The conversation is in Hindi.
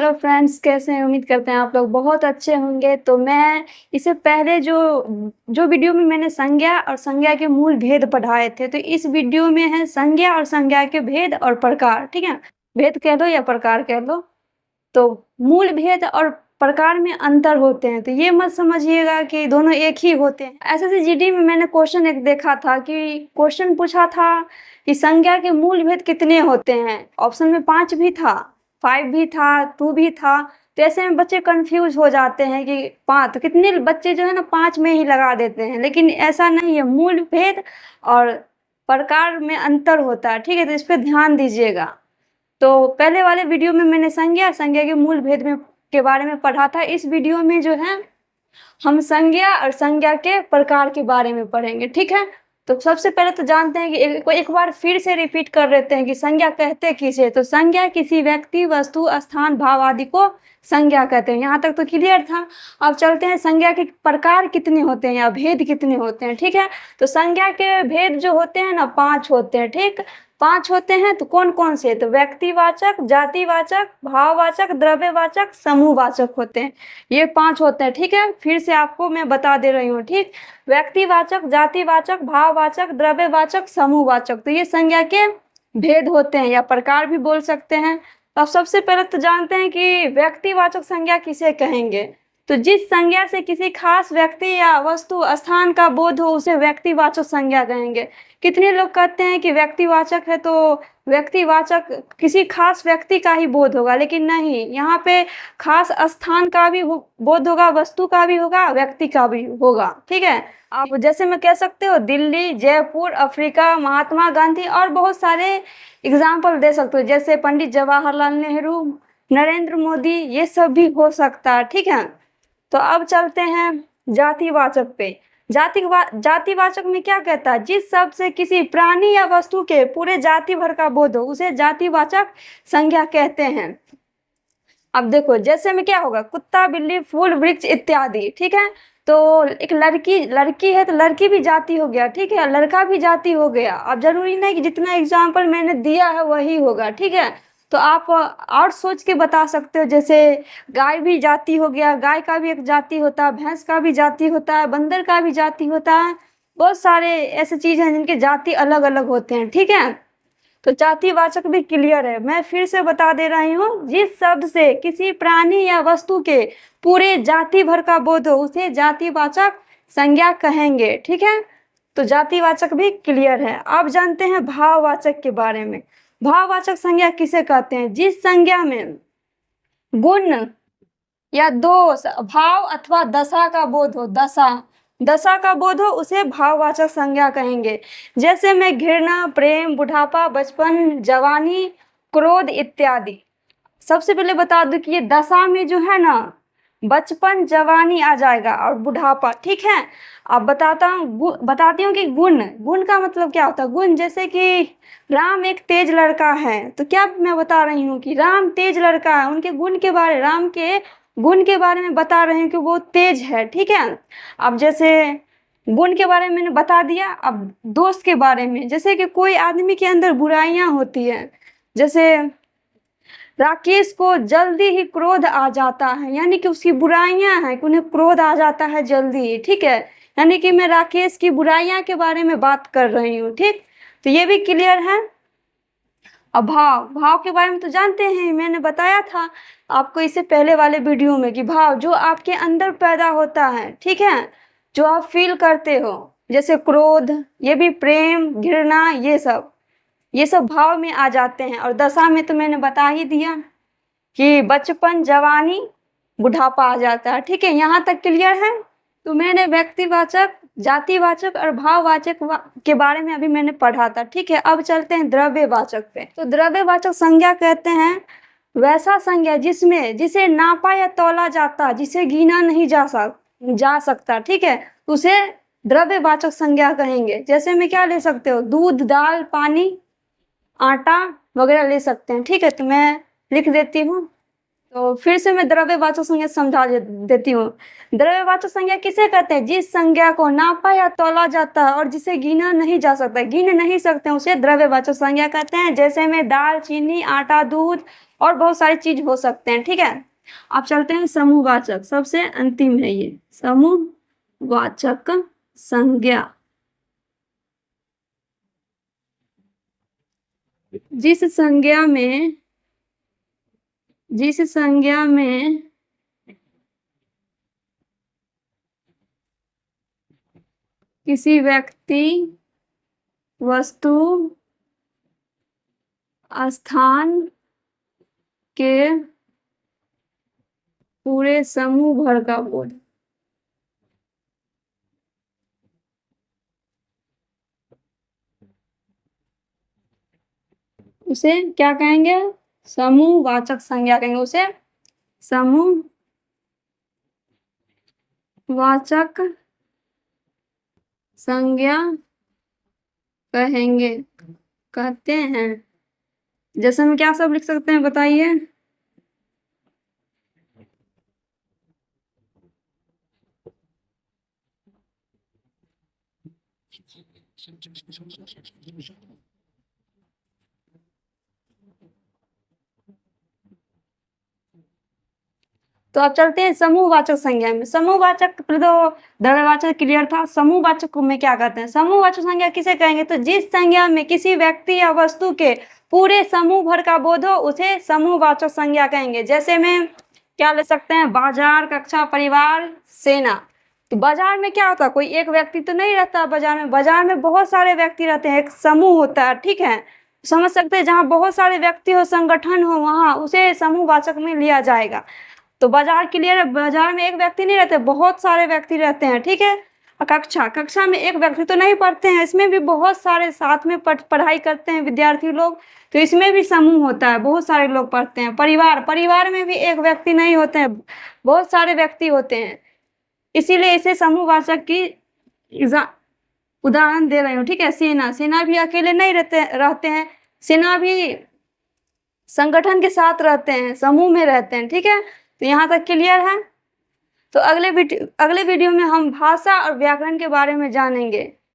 हेलो फ्रेंड्स, कैसे हैं? उम्मीद करते हैं आप लोग बहुत अच्छे होंगे। तो मैं इससे पहले जो जो वीडियो में मैंने संज्ञा और संज्ञा के मूल भेद पढ़ाए थे, तो इस वीडियो में है संज्ञा और संज्ञा के भेद और प्रकार। ठीक है, भेद कह लो या प्रकार कह लो। तो मूल भेद और प्रकार में अंतर होते हैं, तो ये मत समझिएगा कि दोनों एक ही होते हैं। एसएससी जीडी में मैंने क्वेश्चन एक देखा था कि क्वेश्चन पूछा था कि संज्ञा के मूल भेद कितने होते हैं। ऑप्शन में 5 भी था, 5 भी था, 2 भी था। तो ऐसे में बच्चे कंफ्यूज हो जाते हैं कि 5, तो कितने बच्चे जो है ना 5 में ही लगा देते हैं, लेकिन ऐसा नहीं है। मूल भेद और प्रकार में अंतर होता है। ठीक है, तो इस पर ध्यान दीजिएगा। तो पहले वाले वीडियो में मैंने संज्ञा के मूल भेद में के बारे में पढ़ा था। इस वीडियो में जो है हम संज्ञा और संज्ञा के प्रकार के बारे में पढ़ेंगे। ठीक है, तो सबसे पहले तो जानते हैं कि एक बार फिर से रिपीट कर लेते हैं कि संज्ञा कहते किसे। तो संज्ञा किसी व्यक्ति, वस्तु, स्थान, भाव आदि को संज्ञा कहते हैं। यहाँ तक तो क्लियर था। अब चलते हैं संज्ञा के प्रकार कितने होते हैं या भेद कितने होते हैं। ठीक है, तो संज्ञा के भेद जो होते हैं ना 5 होते हैं। ठीक, 5 होते हैं। तो कौन कौन से? तो व्यक्तिवाचक, जातिवाचक, भाववाचक, द्रव्यवाचक, समूहवाचक होते हैं। ये 5 होते हैं। ठीक है, फिर से आपको मैं बता दे रही हूँ। ठीक, व्यक्तिवाचक, जातिवाचक, भाववाचक, द्रव्यवाचक, समूहवाचक, तो ये संज्ञा के भेद होते हैं या प्रकार भी बोल सकते हैं। तो अब सबसे पहले तो जानते हैं कि व्यक्तिवाचक संज्ञा किसे कहेंगे। तो जिस संज्ञा से किसी खास व्यक्ति या वस्तु, स्थान का बोध हो उसे व्यक्तिवाचक संज्ञा कहेंगे। कितने लोग कहते हैं कि व्यक्तिवाचक है तो व्यक्तिवाचक किसी खास व्यक्ति का ही बोध होगा, लेकिन नहीं, यहाँ पे खास स्थान का भी बोध होगा, वस्तु का भी होगा, व्यक्ति का भी होगा। ठीक है, आप जैसे मैं कह सकते हो दिल्ली, जयपुर, अफ्रीका, महात्मा गांधी और बहुत सारे एग्जाम्पल दे सकते हो, जैसे पंडित जवाहरलाल नेहरू, नरेंद्र मोदी, ये सब भी हो सकता है। ठीक है, तो अब चलते हैं जातिवाचक पे। जातिवाचक में क्या कहता है? जिस शब्द से किसी प्राणी या वस्तु के पूरे जाति भर का बोध हो उसे जातिवाचक संज्ञा कहते हैं। अब देखो, जैसे में क्या होगा, कुत्ता, बिल्ली, फूल, वृक्ष इत्यादि। ठीक है, तो एक लड़की है तो लड़की भी जाति हो गया। ठीक है, लड़का भी जाति हो गया। अब जरूरी नहीं कि जितना एग्जाम्पल मैंने दिया है वही होगा। ठीक है, तो आप और सोच के बता सकते हो, जैसे गाय भी जाति हो गया, गाय का भी एक जाति होता है, भैंस का भी जाति होता है, बंदर का भी जाति होता है। बहुत सारे ऐसे चीज हैं जिनके जाति अलग अलग होते हैं। ठीक है, तो जातिवाचक भी क्लियर है। मैं फिर से बता दे रही हूँ, जिस शब्द से किसी प्राणी या वस्तु के पूरे जाति भर का बोध हो उसे जातिवाचक संज्ञा कहेंगे। ठीक है, तो जातिवाचक भी क्लियर है। अब जानते हैं भाववाचक के बारे में। भाववाचक संज्ञा किसे कहते हैं? जिस संज्ञा में गुण या दोष, भाव अथवा दशा का बोध हो, दशा का बोध हो उसे भाववाचक संज्ञा कहेंगे। जैसे में घृणा, प्रेम, बुढ़ापा, बचपन, जवानी, क्रोध इत्यादि। सबसे पहले बता दूं कि ये दशा में जो है ना बचपन, जवानी आ जाएगा और बुढ़ापा। ठीक है, अब बताती हूँ कि गुण का मतलब क्या होता है। गुण जैसे कि राम एक तेज लड़का है, तो क्या मैं बता रही हूँ कि राम तेज लड़का है, उनके गुण के बारे, राम के गुण के बारे में बता रहे हैं कि वो तेज है। ठीक है, अब जैसे गुण के बारे में मैंने बता दिया। अब दोष के बारे में, जैसे कि कोई आदमी के अंदर बुराइयां होती है, जैसे राकेश को जल्दी ही क्रोध आ जाता है, यानी कि उसकी बुराइयां हैं कि उन्हें क्रोध आ जाता है जल्दी। ठीक है, यानी कि मैं राकेश की बुराइयां के बारे में बात कर रही हूँ। ठीक, तो ये भी क्लियर है। अब भाव के बारे में तो जानते हैं, मैंने बताया था आपको इससे पहले वाले वीडियो में कि भाव जो आपके अंदर पैदा होता है। ठीक है, जो आप फील करते हो, जैसे क्रोध, ये भी प्रेम, घृणा, ये सब भाव में आ जाते हैं। और दशा में तो मैंने बता ही दिया कि बचपन, जवानी, बुढ़ापा आ जाता है। ठीक है, यहाँ तक क्लियर है। तो मैंने व्यक्तिवाचक, जातिवाचक और भाववाचक के बारे में अभी मैंने पढ़ा था। ठीक है, अब चलते हैं द्रव्यवाचक पे। तो द्रव्यवाचक संज्ञा कहते हैं वैसा संज्ञा जिसे नापा या तौला जाता, जिसे गिना नहीं जा सकता। ठीक है, उसे द्रव्यवाचक संज्ञा कहेंगे। जैसे में क्या ले सकते हो, दूध, दाल, पानी, आटा वगैरह ले सकते हैं। ठीक है, तो मैं लिख देती हूँ। तो फिर से मैं द्रव्यवाचक संज्ञा समझा देती हूँ। द्रव्यवाचक संज्ञा किसे कहते हैं? जिस संज्ञा को नापा या तौला जाता है और जिसे गिना नहीं जा सकता, गिन नहीं सकते उसे द्रव्यवाचक संज्ञा कहते हैं। जैसे में दाल, चीनी, आटा, दूध और बहुत सारी चीज हो सकते हैं, ठीक है। अब चलते हैं समूहवाचक, सबसे अंतिम है ये समूहवाचक संज्ञा। जिस संज्ञा में किसी व्यक्ति, वस्तु, स्थान के पूरे समूह भर का बोध, उसे क्या कहेंगे? समूहवाचक संज्ञा कहेंगे। उसे समूहवाचक संज्ञा कहेंगे, कहते हैं। जैसे हम क्या सब लिख सकते हैं बताइए? तो अब चलते हैं समूहवाचक संज्ञा में। समूहवाचक तो द्रव्यवाचक क्लियर था। समूहवाचक में क्या कहते हैं? समूहवाचक संज्ञा किसे कहेंगे? तो जिस संज्ञा में किसी व्यक्ति या वस्तु के पूरे समूह भर का बोध हो उसे समूहवाचक संज्ञा कहेंगे। जैसे में क्या ले सकते हैं? बाजार, कक्षा, परिवार, सेना। तो बाजार में क्या होता है? कोई एक व्यक्ति तो नहीं रहता बाजार में, बाजार में बहुत सारे व्यक्ति रहते हैं, एक समूह होता है, ठीक है। समझ सकते हैं, जहाँ बहुत सारे व्यक्ति हो, संगठन हो, वहां उसे समूहवाचक में लिया जाएगा। तो बाजार क्लियर है, बाजार में एक व्यक्ति नहीं रहते, बहुत सारे व्यक्ति रहते हैं, ठीक है। कक्षा में एक व्यक्ति तो नहीं पढ़ते हैं, इसमें भी बहुत सारे साथ में पढ़ाई करते हैं विद्यार्थी लोग, तो इसमें भी समूह होता है, बहुत सारे लोग पढ़ते हैं। परिवार में भी एक व्यक्ति नहीं होते हैं, बहुत सारे व्यक्ति होते हैं, इसीलिए इसे समूहवाचक की उदाहरण दे रही हूँ, ठीक है। सेना भी अकेले नहीं रहते हैं, सेना भी संगठन के साथ रहते हैं, समूह में रहते हैं, ठीक है। तो यहाँ तक क्लियर है। तो अगले वीडियो में हम भाषा और व्याकरण के बारे में जानेंगे।